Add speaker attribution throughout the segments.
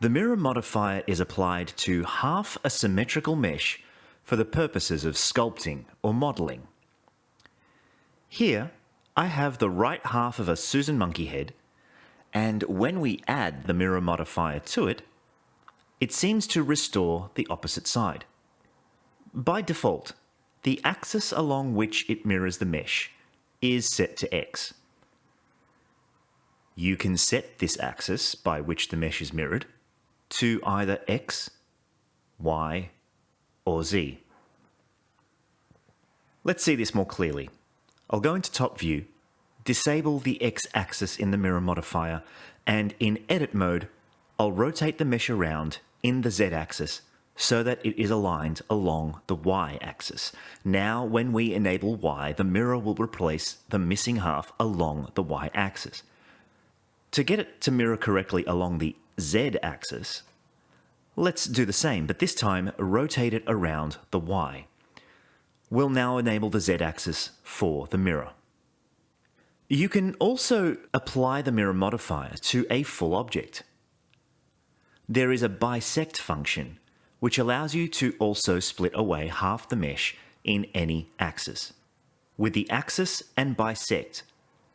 Speaker 1: The mirror modifier is applied to half a symmetrical mesh for the purposes of sculpting or modelling. Here, I have the right half of a Susan monkey head, and when we add the mirror modifier to it, it seems to restore the opposite side. By default, the axis along which it mirrors the mesh is set to X. You can set this axis by which the mesh is mirrored to either X, Y, or Z. Let's see this more clearly. I'll go into top view, disable the X-axis in the mirror modifier, and in edit mode, I'll rotate the mesh around in the Z-axis so that it is aligned along the Y-axis. Now, when we enable Y, the mirror will replace the missing half along the Y-axis. To get it to mirror correctly along the Z-axis, let's do the same, but this time rotate it around the Y. We'll now enable the Z-axis for the mirror. You can also apply the mirror modifier to a full object. There is a bisect function, which allows you to also split away half the mesh in any axis, with the axis and bisect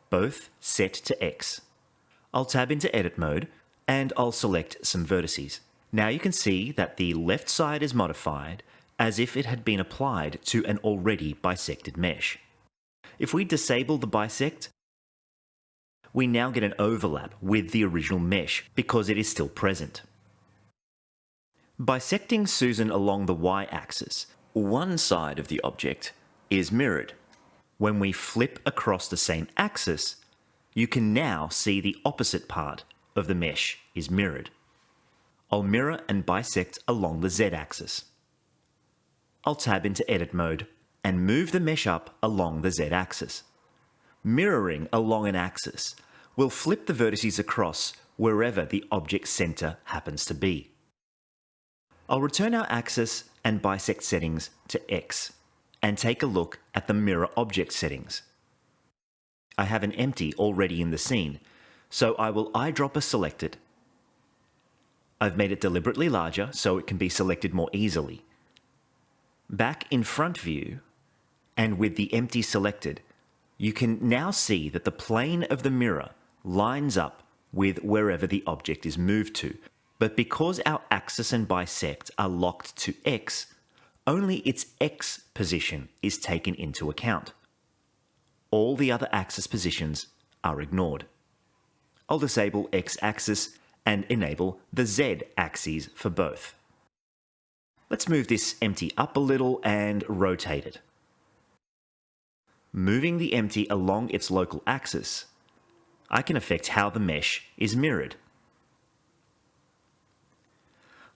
Speaker 1: both set to X. I'll tab into edit mode and I'll select some vertices. Now you can see that the left side is modified as if it had been applied to an already bisected mesh. If we disable the bisect, we now get an overlap with the original mesh because it is still present. Bisecting Susan along the Y-axis, one side of the object is mirrored. When we flip across the same axis, you can now see the opposite part of the mesh is mirrored. I'll mirror and bisect along the Z-axis. I'll tab into edit mode and move the mesh up along the Z-axis. Mirroring along an axis will flip the vertices across wherever the object center happens to be. I'll return our axis and bisect settings to X and take a look at the mirror object settings. I have an empty already in the scene, so I will eyedropper select it. I've made it deliberately larger so it can be selected more easily. Back in front view, and with the empty selected, you can now see that the plane of the mirror lines up with wherever the object is moved to. But because our axis and bisect are locked to X, only its X position is taken into account. All the other axis positions are ignored. I'll disable X-axis and enable the Z-axes for both. Let's move this empty up a little and rotate it. Moving the empty along its local axis, I can affect how the mesh is mirrored.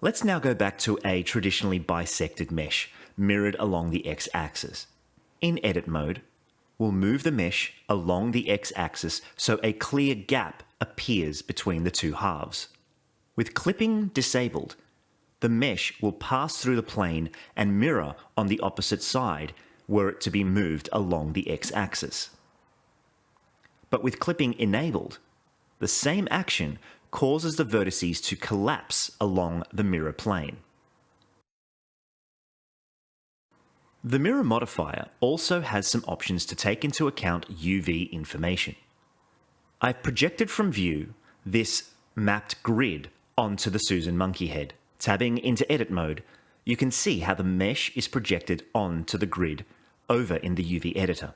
Speaker 1: Let's now go back to a traditionally bisected mesh, mirrored along the X-axis. In edit mode, we'll move the mesh along the X-axis so a clear gap appears between the two halves. With clipping disabled, the mesh will pass through the plane and mirror on the opposite side were it to be moved along the X-axis. But with clipping enabled, the same action causes the vertices to collapse along the mirror plane. The mirror modifier also has some options to take into account UV information. I've projected from view this mapped grid onto the Susan monkey head. Tabbing into edit mode, you can see how the mesh is projected onto the grid over in the UV editor.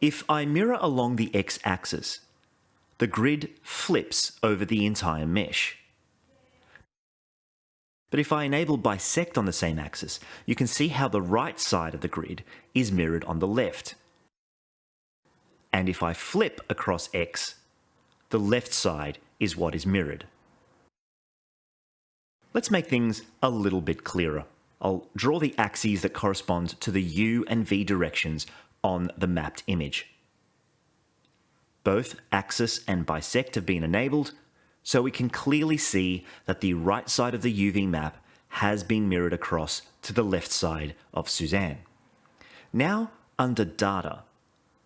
Speaker 1: If I mirror along the X-axis, the grid flips over the entire mesh. But if I enable bisect on the same axis, you can see how the right side of the grid is mirrored on the left. And if I flip across X, the left side is what is mirrored. Let's make things a little bit clearer. I'll draw the axes that correspond to the U and V directions on the mapped image. Both axis and bisect have been enabled, so we can clearly see that the right side of the UV map has been mirrored across to the left side of Suzanne. Now, under Data,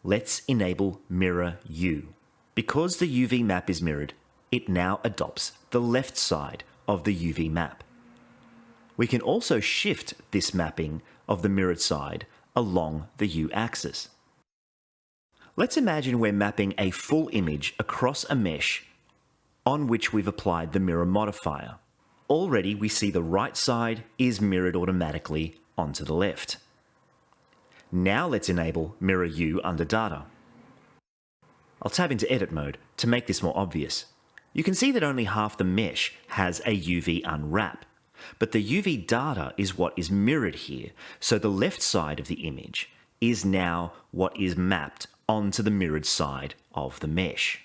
Speaker 1: let's enable Mirror U. Because the UV map is mirrored, it now adopts the left side of the UV map. We can also shift this mapping of the mirrored side along the U-axis. Let's imagine we're mapping a full image across a mesh on which we've applied the mirror modifier. Already we see the right side is mirrored automatically onto the left. Now let's enable Mirror U under Data. I'll tab into Edit mode to make this more obvious. You can see that only half the mesh has a UV unwrap, but the UV data is what is mirrored here, so the left side of the image is now what is mapped onto the mirrored side of the mesh.